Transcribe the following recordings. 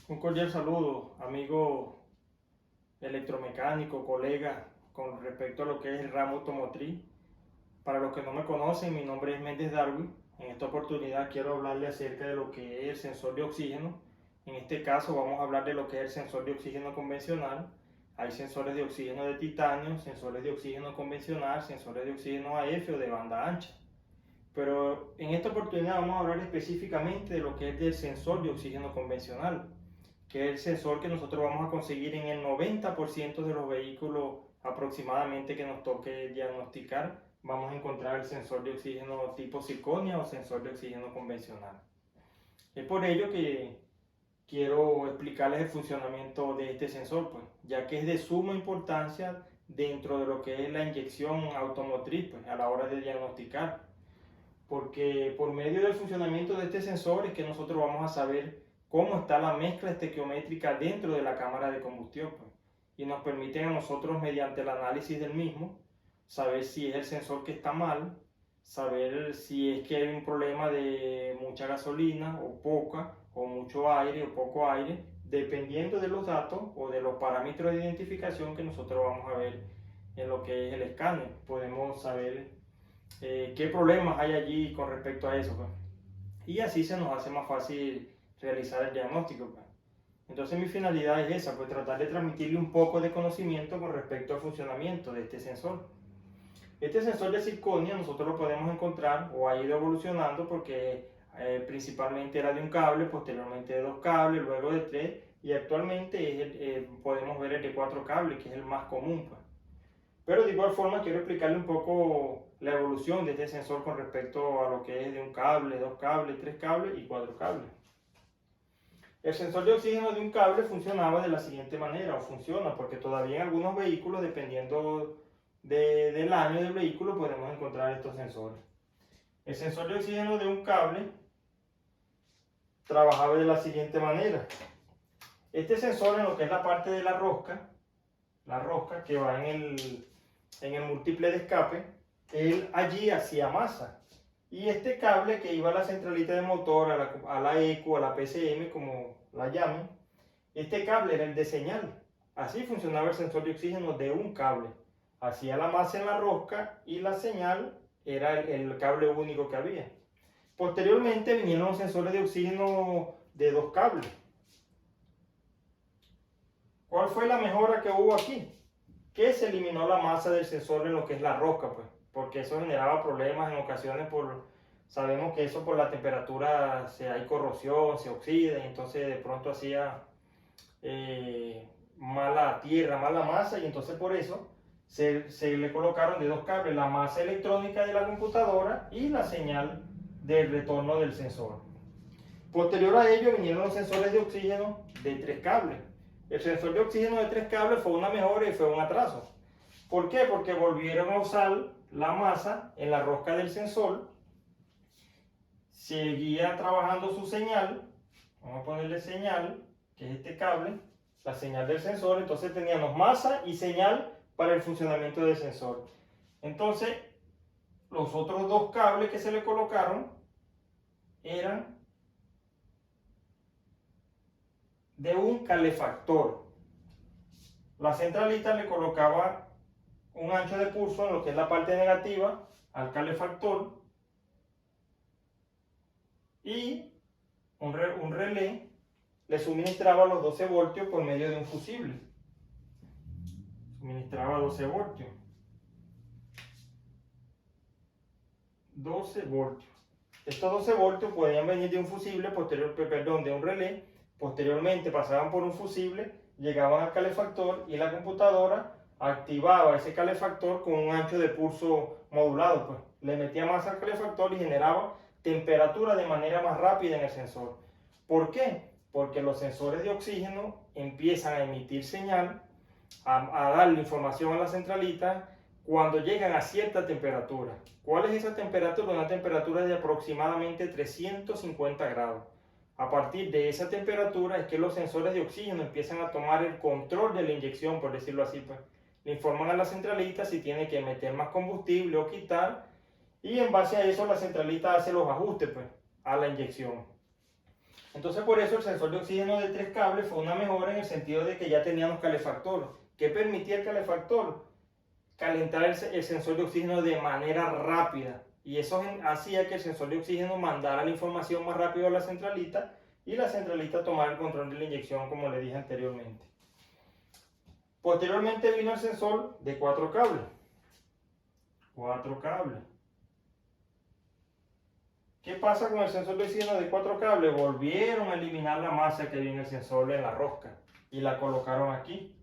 Un cordial saludo, amigo electromecánico, colega, con respecto a lo que es el ramo automotriz. Para los que no me conocen, mi nombre es Méndez Darwin. En esta oportunidad quiero hablarle acerca de lo que es el sensor de oxígeno. En este caso vamos a hablar de lo que es el sensor de oxígeno convencional. Hay sensores de oxígeno de titanio, sensores de oxígeno convencional, sensores de oxígeno AF o de banda ancha. Pero en esta oportunidad vamos a hablar específicamente de lo que es del sensor de oxígeno convencional, que es el sensor que nosotros vamos a conseguir en el 90% de los vehículos aproximadamente que nos toque diagnosticar. Vamos a encontrar el sensor de oxígeno tipo circonia o sensor de oxígeno convencional. Es por ello que quiero explicarles el funcionamiento de este sensor, pues, ya que es de suma importancia dentro de lo que es la inyección automotriz, pues, a la hora de diagnosticar, porque por medio del funcionamiento de este sensor es que nosotros vamos a saber cómo está la mezcla estequiométrica dentro de la cámara de combustión, pues, y nos permiten a nosotros, mediante el análisis del mismo, saber si es el sensor que está mal, saber si es que hay un problema de mucha gasolina o poca, o mucho aire o poco aire, dependiendo de los datos o de los parámetros de identificación que nosotros vamos a ver en lo que es el escáner. Podemos saber qué problemas hay allí con respecto a eso, pues. Y así se nos hace más fácil realizar el diagnóstico, pues. Entonces mi finalidad es esa, pues tratar de transmitirle un poco de conocimiento con respecto al funcionamiento de este sensor. Este sensor de circonia nosotros lo podemos encontrar o ha ido evolucionando porque principalmente era de un cable, posteriormente de dos cables, luego de tres y actualmente podemos ver el de cuatro cables, que es el más común, pues. Pero de igual forma quiero explicarle un poco la evolución de este sensor con respecto a lo que es de un cable, dos cables, tres cables y cuatro cables. El sensor de oxígeno de un cable funcionaba de la siguiente manera, o funciona, porque todavía en algunos vehículos, dependiendo del año del vehículo, podemos encontrar estos sensores. El sensor de oxígeno de un cable trabajaba de la siguiente manera. Este sensor, en lo que es la parte de la rosca que va en el múltiple de escape, él allí hacía masa. Y este cable que iba a la centralita de motor, a la ECU, a la PCM, como la llamen, este cable era el de señal. Así funcionaba el sensor de oxígeno de un cable. Hacía la masa en la rosca y la señal era el cable único que había. Posteriormente vinieron los sensores de oxígeno de dos cables. ¿Cuál fue la mejora que hubo aquí? Que se eliminó la masa del sensor en lo que es la rosca, pues, porque eso generaba problemas en ocasiones sabemos que eso por la temperatura hay corrosión, se oxida, y entonces de pronto hacía mala tierra, mala masa, y entonces por eso se le colocaron de dos cables, la masa electrónica de la computadora y la señal del retorno del sensor. Posterior a ello vinieron los sensores de oxígeno de tres cables. El sensor de oxígeno de tres cables fue una mejora y fue un atraso. ¿Por qué? Porque volvieron a usar la masa en la rosca del sensor, seguía trabajando su señal, vamos a ponerle señal, que es este cable, la señal del sensor, entonces teníamos masa y señal para el funcionamiento del sensor. Entonces, los otros dos cables que se le colocaron eran de un calefactor. La centralita le colocaba un ancho de pulso en lo que es la parte negativa al calefactor y un relé le suministraba los 12 voltios por medio de un fusible. Suministraba 12 voltios. 12 voltios. Estos 12 voltios podían venir de un fusible, de un relé, posteriormente pasaban por un fusible, llegaban al calefactor y la computadora activaba ese calefactor con un ancho de pulso modulado, pues. Le metía más al calefactor y generaba temperatura de manera más rápida en el sensor. ¿Por qué? Porque los sensores de oxígeno empiezan a emitir señal, a darle información a la centralita cuando llegan a cierta temperatura. ¿Cuál es esa temperatura? Una temperatura de aproximadamente 350 grados. A partir de esa temperatura es que los sensores de oxígeno empiezan a tomar el control de la inyección, por decirlo así, pues. Le informan a la centralita si tiene que meter más combustible o quitar, y en base a eso la centralita hace los ajustes, pues, a la inyección. Entonces Entonces por eso el sensor de oxígeno de 3 cables fue una mejora en el sentido de que ya teníamos calefactor. ¿Qué permitía el calefactor? Calentar el sensor de oxígeno de manera rápida. Y eso hacía que el sensor de oxígeno mandara la información más rápido a la centralita y la centralita tomara el control de la inyección, como le dije anteriormente. Posteriormente vino el sensor de 4 cables. 4 cables. ¿Qué pasa con el sensor de oxígeno de 4 cables? Volvieron a eliminar la masa que había en el sensor en la rosca y la colocaron aquí.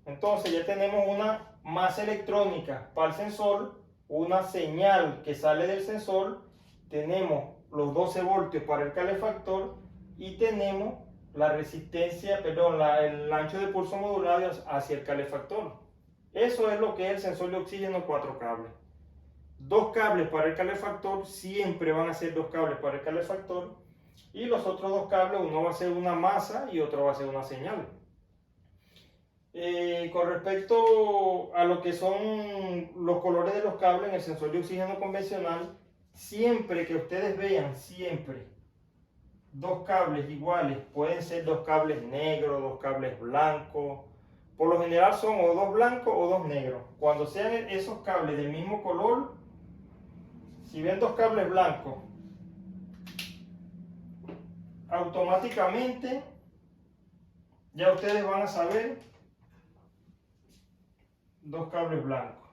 Entonces ya tenemos una masa electrónica para el sensor, una señal que sale del sensor, tenemos los 12 voltios para el calefactor y tenemos la resistencia, perdón, el ancho de pulso modulado hacia el calefactor. Eso es lo que es el sensor de oxígeno 4 cables. 2 cables para el calefactor, siempre van a ser 2 cables para el calefactor, y los otros 2 cables, uno va a ser una masa y otro va a ser una señal. Con respecto a lo que son los colores de los cables en el sensor de oxígeno convencional, siempre que ustedes vean, siempre 2 cables iguales, pueden ser 2 cables negros, 2 cables blancos, por lo general son o 2 blancos o 2 negros. Cuando sean esos cables del mismo color, si ven 2 cables blancos, automáticamente ya ustedes van a saber 2 cables blancos.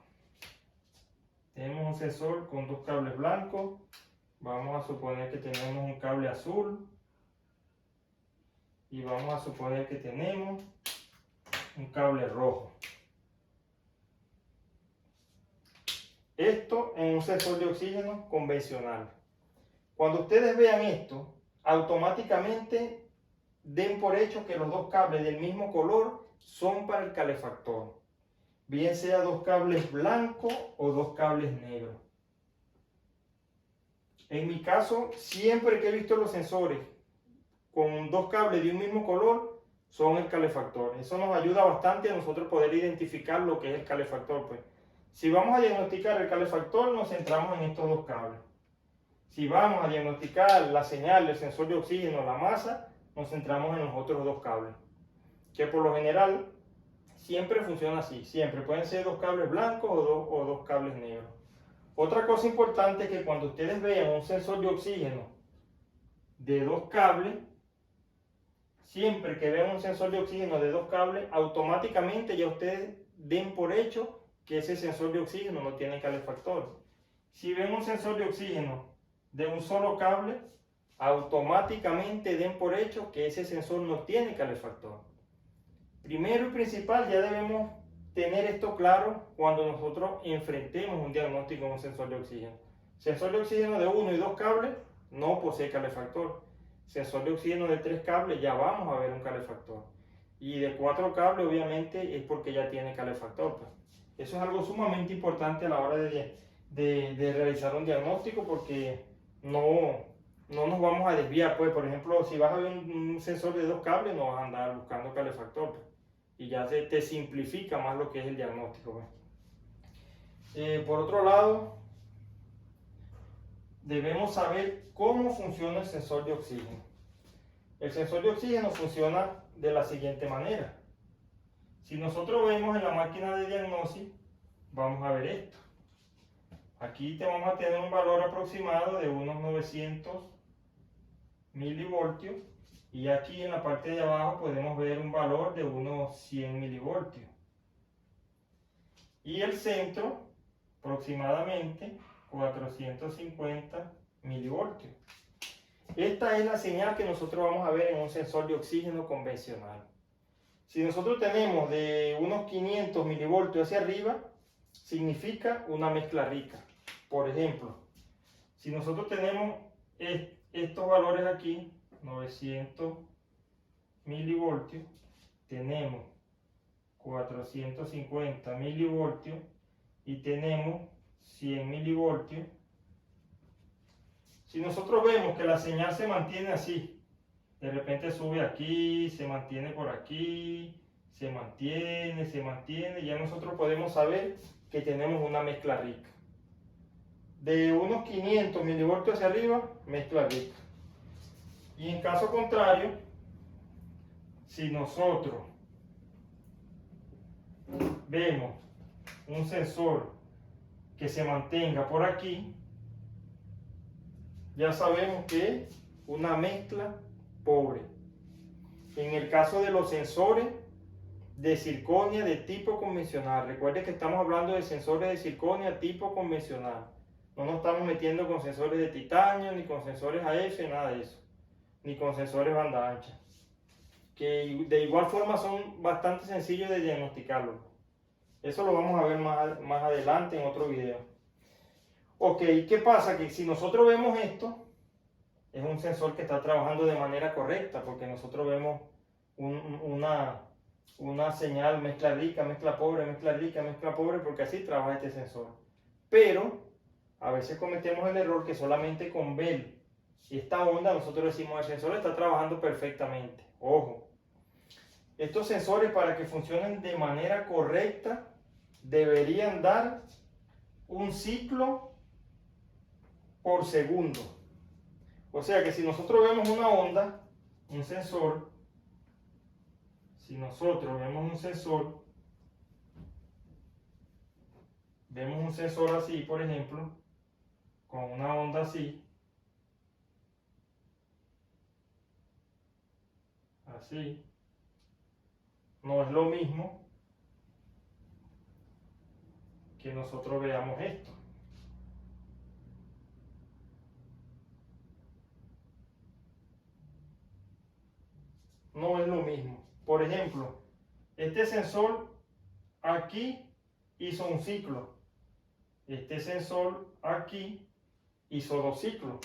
Tenemos un sensor con 2 cables blancos. Vamos a suponer que tenemos un cable azul. Y vamos a suponer que tenemos un cable rojo. Esto en un sensor de oxígeno convencional. Cuando ustedes vean esto, automáticamente den por hecho que los 2 cables del mismo color son para el calefactor. Bien sea 2 cables blancos o 2 cables negros. En mi caso, siempre que he visto los sensores con 2 cables de un mismo color, son el calefactor. Eso nos ayuda bastante a nosotros poder identificar lo que es el calefactor. Pues, si vamos a diagnosticar el calefactor, nos centramos en estos 2 cables. Si vamos a diagnosticar la señal del sensor de oxígeno, la masa, nos centramos en los otros 2 cables. Que por lo general siempre funciona así. Siempre pueden ser 2 cables blancos o 2 cables negros. Otra cosa importante es que cuando ustedes vean un sensor de oxígeno de 2 cables, siempre que vean un sensor de oxígeno de 2 cables, automáticamente ya ustedes den por hecho que ese sensor de oxígeno no tiene calefactor. Si ven un sensor de oxígeno de un solo cable, automáticamente den por hecho que ese sensor no tiene calefactor. Primero y principal, ya debemos tener esto claro cuando nosotros enfrentemos un diagnóstico en un sensor de oxígeno. Sensor de oxígeno de 1 y 2 cables no posee calefactor. Sensor de oxígeno de 3 cables ya vamos a ver un calefactor. Y de 4 cables obviamente es porque ya tiene calefactor. Pues. Eso es algo sumamente importante a la hora de realizar un diagnóstico, porque no nos vamos a desviar. Pues, por ejemplo, si vas a ver un sensor de 2 cables, no vas a andar buscando calefactor. Pues. Y ya te simplifica más lo que es el diagnóstico. Pues. Por otro lado, debemos saber cómo funciona el sensor de oxígeno. El sensor de oxígeno funciona de la siguiente manera. Si nosotros vemos en la máquina de diagnosis, vamos a ver esto. Aquí te vamos a tener un valor aproximado de unos 900 milivoltios. Y aquí en la parte de abajo podemos ver un valor de unos 100 milivoltios. Y el centro, aproximadamente 450 milivoltios. Esta es la señal que nosotros vamos a ver en un sensor de oxígeno convencional. Si nosotros tenemos de unos 500 milivoltios hacia arriba, significa una mezcla rica. Por ejemplo, si nosotros tenemos estos valores aquí, 900 milivoltios, tenemos 450 milivoltios y tenemos 100 milivoltios. Si nosotros vemos que la señal se mantiene así, de repente sube aquí, se mantiene por aquí, se mantiene, ya nosotros podemos saber que tenemos una mezcla rica. De unos 500 milivoltios hacia arriba, mezcla rica. Y en caso contrario, si nosotros vemos un sensor que se mantenga por aquí, ya sabemos que es una mezcla pobre. En el caso de los sensores de circonia de tipo convencional, recuerde que estamos hablando de sensores de circonia tipo convencional. No nos estamos metiendo con sensores de titanio, ni con sensores AF, nada de eso. Ni con sensores banda ancha. Que de igual forma son bastante sencillos de diagnosticarlo. Eso lo vamos a ver más adelante en otro video. Ok, ¿qué pasa? Que si nosotros vemos esto, es un sensor que está trabajando de manera correcta, porque nosotros vemos una señal mezcla rica, mezcla pobre, mezcla rica, mezcla pobre, porque así trabaja este sensor. Pero a veces cometemos el error que solamente con ver esta onda nosotros decimos el sensor está trabajando perfectamente. Ojo, estos sensores para que funcionen de manera correcta deberían dar un ciclo por segundo. O sea que si nosotros vemos una onda, un sensor, si nosotros vemos un sensor así, por ejemplo, con una onda así, así, no es lo mismo que nosotros veamos esto. No es lo mismo. Por ejemplo, este sensor aquí hizo un ciclo. Este sensor aquí hizo 2 ciclos.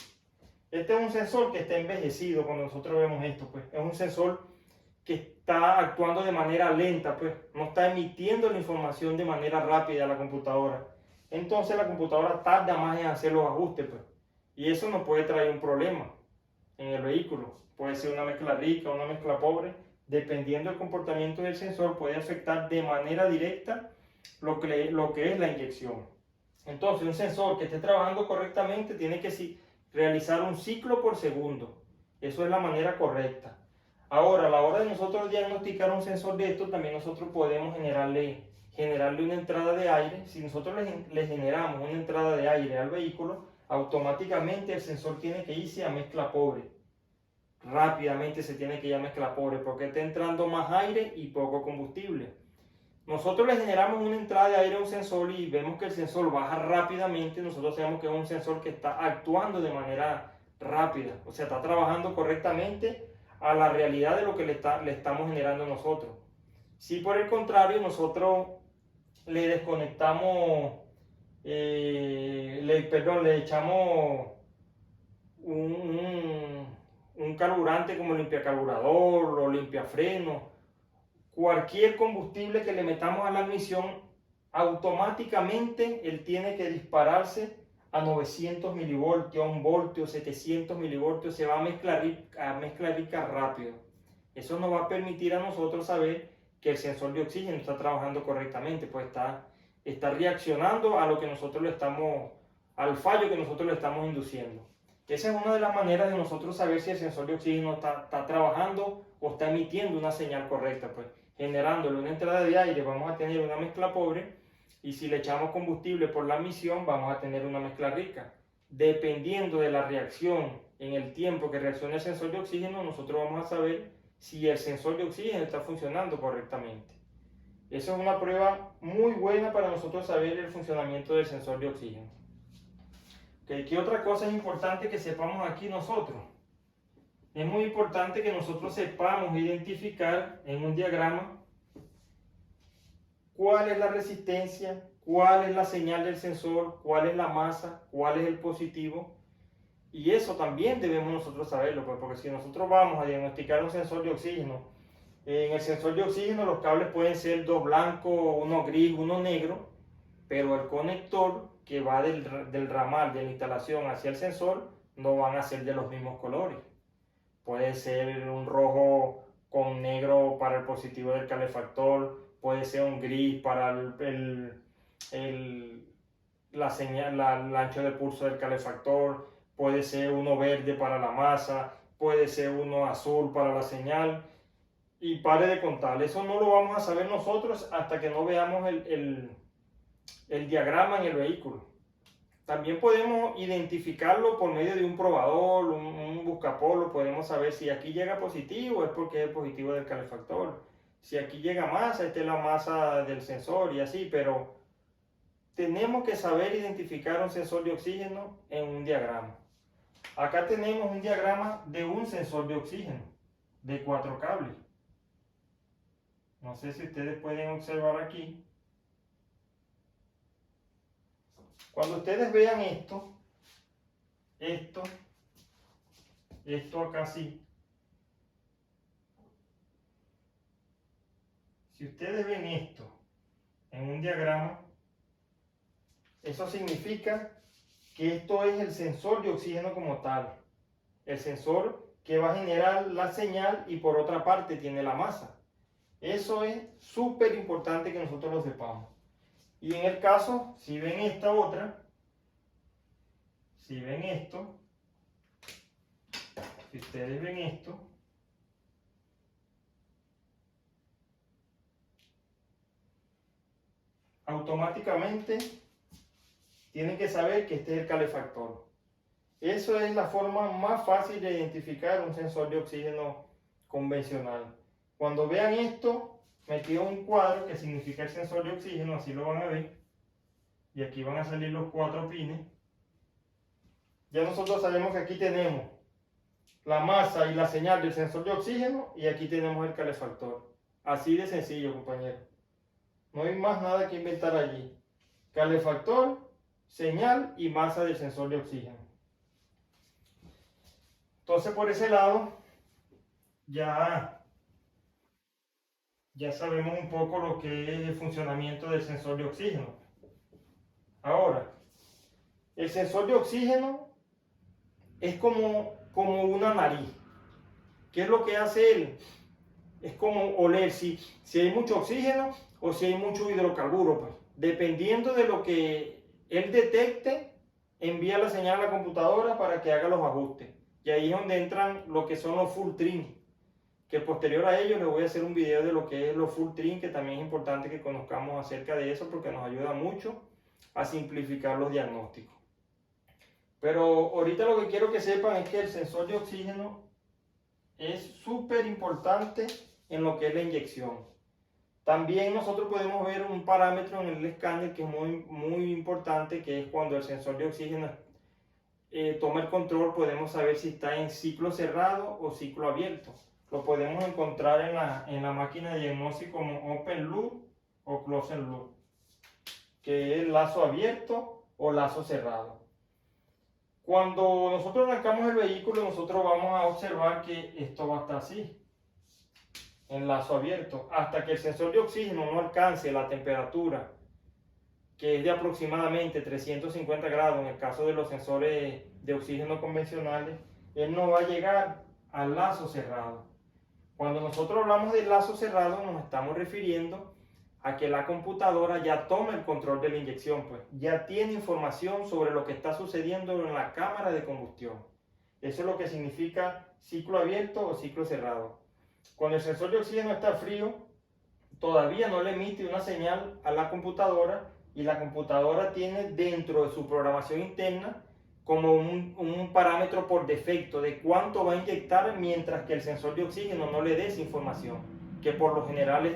Este es un sensor que está envejecido cuando nosotros vemos esto, pues. Es un sensor que está actuando de manera lenta, pues. No está emitiendo la información de manera rápida a la computadora. Entonces la computadora tarda más en hacer los ajustes, pues. Y eso nos puede traer un problema en el vehículo. Puede ser una mezcla rica o una mezcla pobre. Dependiendo del comportamiento del sensor, puede afectar de manera directa lo que es la inyección. Entonces, un sensor que esté trabajando correctamente tiene que realizar un ciclo por segundo. Eso es la manera correcta. Ahora, a la hora de nosotros diagnosticar un sensor de esto, también nosotros podemos generarle una entrada de aire. Si nosotros le generamos una entrada de aire al vehículo, automáticamente el sensor tiene que irse a mezcla pobre. Rápidamente se tiene que ir a mezcla pobre porque está entrando más aire y poco combustible. Nosotros le generamos una entrada de aire a un sensor y vemos que el sensor baja rápidamente. Nosotros sabemos que es un sensor que está actuando de manera rápida, o sea, está trabajando correctamente a la realidad de lo que le estamos generando nosotros. Si por el contrario nosotros le desconectamos, le echamos un carburante como limpiacarburador o limpiafreno, cualquier combustible que le metamos a la admisión, automáticamente él tiene que dispararse a 900 milivoltios, a 1 voltio, 700 milivoltios, se va a mezcla rica rápido. Eso nos va a permitir a nosotros saber que el sensor de oxígeno está trabajando correctamente, pues está reaccionando a lo que nosotros al fallo que nosotros le estamos induciendo. Esa es una de las maneras de nosotros saber si el sensor de oxígeno está trabajando o está emitiendo una señal correcta, pues generándole una entrada de aire vamos a tener una mezcla pobre y si le echamos combustible por la admisión vamos a tener una mezcla rica. Dependiendo de la reacción en el tiempo que reaccione el sensor de oxígeno, nosotros vamos a saber si el sensor de oxígeno está funcionando correctamente. Esa es una prueba muy buena para nosotros saber el funcionamiento del sensor de oxígeno. ¿Qué otra cosa es importante que sepamos aquí nosotros? Es muy importante que nosotros sepamos identificar en un diagrama cuál es la resistencia, cuál es la señal del sensor, cuál es la masa, cuál es el positivo. Y eso también debemos nosotros saberlo, pues, porque si nosotros vamos a diagnosticar un sensor de oxígeno, en el sensor de oxígeno los cables pueden ser 2 blancos, 1 gris, 1 negro, pero el conector que va del ramal de la instalación hacia el sensor no van a ser de los mismos colores. Puede ser un rojo con negro para el positivo del calefactor, puede ser un gris para el ancho de pulso del calefactor, puede ser uno verde para la masa, puede ser uno azul para la señal, y pare de contar. Eso no lo vamos a saber nosotros hasta que no veamos el diagrama en el vehículo. También podemos identificarlo por medio de un probador, un buscapolo. Podemos saber si aquí llega positivo, es porque es el positivo del calefactor. Si aquí llega masa, esta es la masa del sensor y así, pero tenemos que saber identificar un sensor de oxígeno en un diagrama. Acá tenemos un diagrama de un sensor de oxígeno, de 4 cables. No sé si ustedes pueden observar aquí. Cuando ustedes vean esto acá así. Si ustedes ven esto en un diagrama, eso significa que esto es el sensor de oxígeno como tal. El sensor que va a generar la señal y por otra parte tiene la masa. Eso es súper importante que nosotros lo sepamos. Y en el caso, si ven esta otra, si ven esto, si ustedes ven esto, automáticamente tienen que saber que este es el calefactor. Eso es la forma más fácil de identificar un sensor de oxígeno convencional. Cuando vean esto, metido un cuadro que significa el sensor de oxígeno, así lo van a ver. Y aquí van a salir los 4 pines. Ya nosotros sabemos que aquí tenemos la masa y la señal del sensor de oxígeno y aquí tenemos el calefactor. Así de sencillo, compañeros. No hay más nada que inventar allí. Calefactor, señal y masa del sensor de oxígeno. Entonces por ese lado ya sabemos un poco lo que es el funcionamiento del sensor de oxígeno. Ahora, el sensor de oxígeno es como una nariz. ¿Qué es lo que hace él? Es como oler si hay mucho oxígeno o si hay mucho hidrocarburo. Pues. Dependiendo de lo que él detecte, envía la señal a la computadora para que haga los ajustes. Y ahí es donde entran lo que son los full trim. Que posterior a ello les voy a hacer un video de lo que es los full trim, que también es importante que conozcamos acerca de eso porque nos ayuda mucho a simplificar los diagnósticos. Pero ahorita lo que quiero que sepan es que el sensor de oxígeno es súper importante en lo que es la inyección. También nosotros podemos ver un parámetro en el escáner que es muy importante, que es cuando el sensor de oxígeno toma el control, podemos saber si está en ciclo cerrado o ciclo abierto. Lo podemos encontrar en la máquina de diagnóstico como Open Loop o Closed Loop, que es lazo abierto o lazo cerrado. Cuando nosotros arrancamos el vehículo, nosotros vamos a observar que esto va a estar así, en lazo abierto, hasta que el sensor de oxígeno no alcance la temperatura, que es de aproximadamente 350 grados, en el caso de los sensores de oxígeno convencionales, él no va a llegar al lazo cerrado. Cuando nosotros hablamos de lazo cerrado, nos estamos refiriendo a que la computadora ya toma el control de la inyección, pues ya tiene información sobre lo que está sucediendo en la cámara de combustión. Eso es lo que significa ciclo abierto o ciclo cerrado. Cuando el sensor de oxígeno está frío, todavía no le emite una señal a la computadora y la computadora tiene dentro de su programación interna como un parámetro por defecto de cuánto va a inyectar, mientras que el sensor de oxígeno no le dé esa información, que por lo general es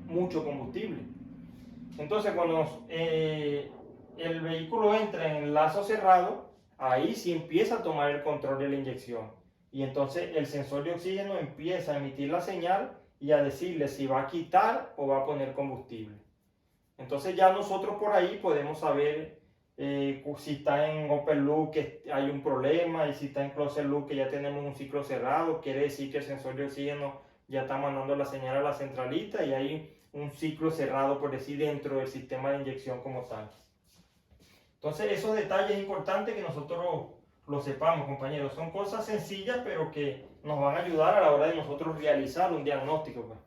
mucho combustible. Entonces cuando el vehículo entra en el lazo cerrado, ahí sí empieza a tomar el control de la inyección y entonces el sensor de oxígeno empieza a emitir la señal y a decirle si va a quitar o va a poner combustible. Entonces ya nosotros por ahí podemos saber si está en Open Loop que hay un problema, y si está en Closed Loop que ya tenemos un ciclo cerrado, quiere decir que el sensor de oxígeno ya está mandando la señal a la centralita y hay un ciclo cerrado, por decir, dentro del sistema de inyección como tal. Entonces esos detalles es importante que nosotros lo sepamos, compañeros. Son cosas sencillas pero que nos van a ayudar a la hora de nosotros realizar un diagnóstico.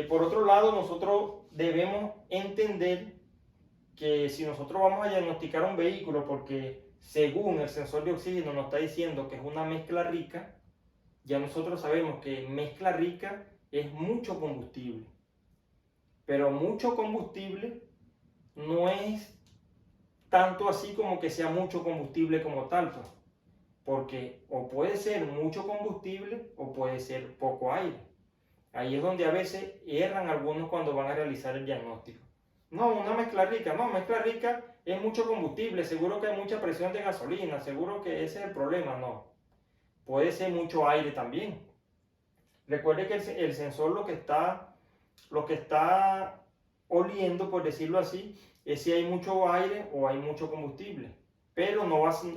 Por otro lado, nosotros debemos entender que si nosotros vamos a diagnosticar un vehículo porque según el sensor de oxígeno nos está diciendo que es una mezcla rica, ya nosotros sabemos que mezcla rica es mucho combustible. Pero mucho combustible no es tanto así como que sea mucho combustible como tal, pues. Porque o puede ser mucho combustible o puede ser poco aire. Ahí es donde a veces erran algunos cuando van a realizar el diagnóstico. No, una mezcla rica, no, mezcla rica es mucho combustible, seguro que hay mucha presión de gasolina, seguro que ese es el problema, no. Puede ser mucho aire también. Recuerde que el sensor lo que está oliendo, por decirlo así, es si hay mucho aire o hay mucho combustible. Pero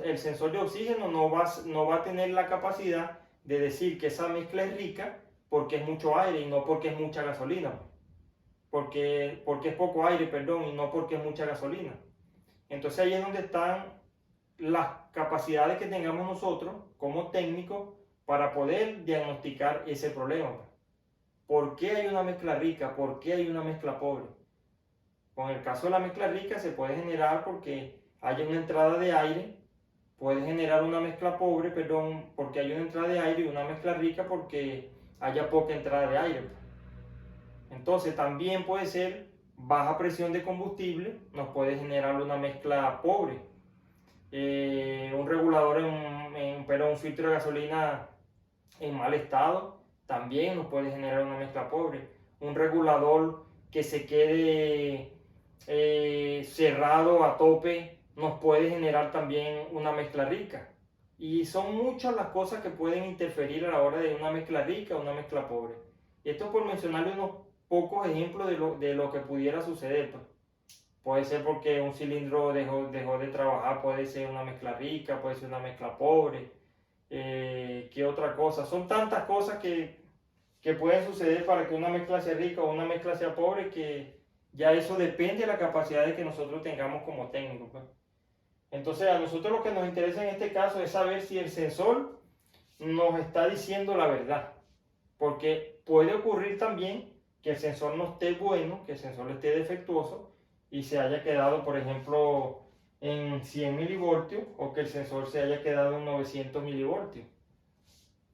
el sensor de oxígeno no va a tener la capacidad de decir que esa mezcla es rica porque es mucho aire y no porque es mucha gasolina. Porque es poco aire, perdón, y no porque es mucha gasolina. Entonces ahí es donde están las capacidades que tengamos nosotros como técnicos para poder diagnosticar ese problema. ¿Por qué hay una mezcla rica? ¿Por qué hay una mezcla pobre? Con el caso de la mezcla rica se puede generar porque haya una entrada de aire, puede generar una mezcla pobre, perdón, porque hay una entrada de aire y una mezcla rica porque haya poca entrada de aire. Entonces también puede ser baja presión de combustible, nos puede generar una mezcla pobre. Un regulador, un filtro de gasolina en mal estado, también nos puede generar una mezcla pobre. Un regulador que se quede cerrado a tope nos puede generar también una mezcla rica. Y son muchas las cosas que pueden interferir a la hora de una mezcla rica o una mezcla pobre. Esto por mencionarle unos pocos ejemplos de lo que pudiera suceder. Pues. Puede ser porque un cilindro dejó de trabajar, puede ser una mezcla rica, puede ser una mezcla pobre. ¿Qué otra cosa? Son tantas cosas que pueden suceder para que una mezcla sea rica o una mezcla sea pobre que ya eso depende de la capacidad de que nosotros tengamos como técnicos. Pues. Entonces a nosotros lo que nos interesa en este caso es saber si el sensor nos está diciendo la verdad. Porque puede ocurrir también que el sensor no esté bueno, que el sensor esté defectuoso y se haya quedado, por ejemplo, en 100 milivoltios o que el sensor se haya quedado en 900 milivoltios.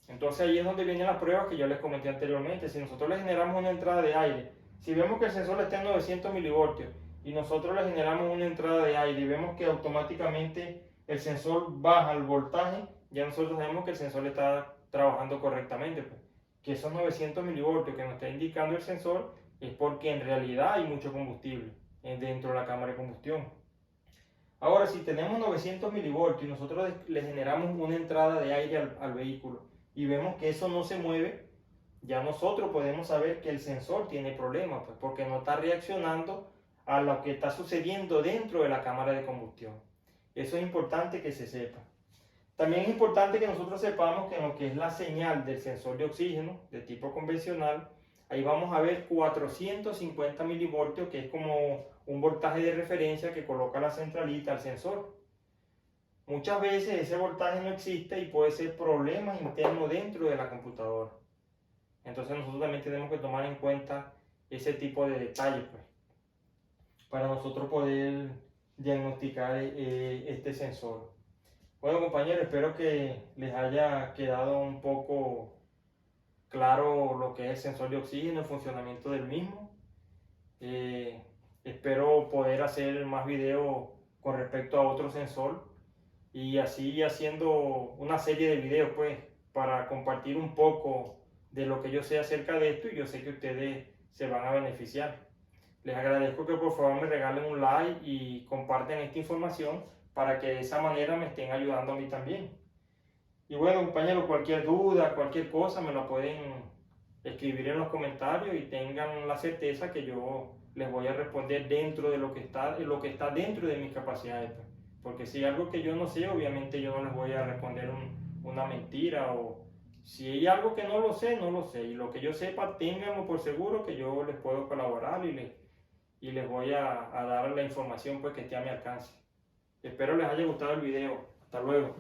Entonces ahí es donde vienen las pruebas que yo les comenté anteriormente. Si nosotros le generamos una entrada de aire, si vemos que el sensor está en 900 milivoltios y nosotros le generamos una entrada de aire y vemos que automáticamente el sensor baja el voltaje, ya nosotros sabemos que el sensor está trabajando correctamente. Pues. Que esos 900 milivoltios que nos está indicando el sensor es porque en realidad hay mucho combustible dentro de la cámara de combustión. Ahora, si tenemos 900 milivoltios y nosotros le generamos una entrada de aire al vehículo y vemos que eso no se mueve, ya nosotros podemos saber que el sensor tiene problemas, pues, porque no está reaccionando a lo que está sucediendo dentro de la cámara de combustión. Eso es importante que se sepa. También es importante que nosotros sepamos que en lo que es la señal del sensor de oxígeno de tipo convencional, ahí vamos a ver 450 milivoltios, que es como un voltaje de referencia que coloca la centralita al sensor. Muchas veces ese voltaje no existe y puede ser problemas internos dentro de la computadora. Entonces nosotros también tenemos que tomar en cuenta ese tipo de detalles, pues, para nosotros poder diagnosticar este sensor. Bueno, compañeros, espero que les haya quedado un poco claro lo que es el sensor de oxígeno, el funcionamiento del mismo. Espero poder hacer más videos con respecto a otro sensor y así haciendo una serie de videos, pues, para compartir un poco de lo que yo sé acerca de esto y yo sé que ustedes se van a beneficiar. Les agradezco que por favor me regalen un like y compartan esta información para que de esa manera me estén ayudando a mí también. Y bueno, compañeros, cualquier duda, cualquier cosa me la pueden escribir en los comentarios y tengan la certeza que yo les voy a responder dentro de lo que está dentro de mis capacidades. Porque si hay algo que yo no sé, obviamente yo no les voy a responder una mentira, o si hay algo que no lo sé, no lo sé. Y lo que yo sepa, ténganlo por seguro que yo les puedo colaborar y les voy a dar la información, pues, que esté a mi alcance. Espero les haya gustado el video. Hasta luego.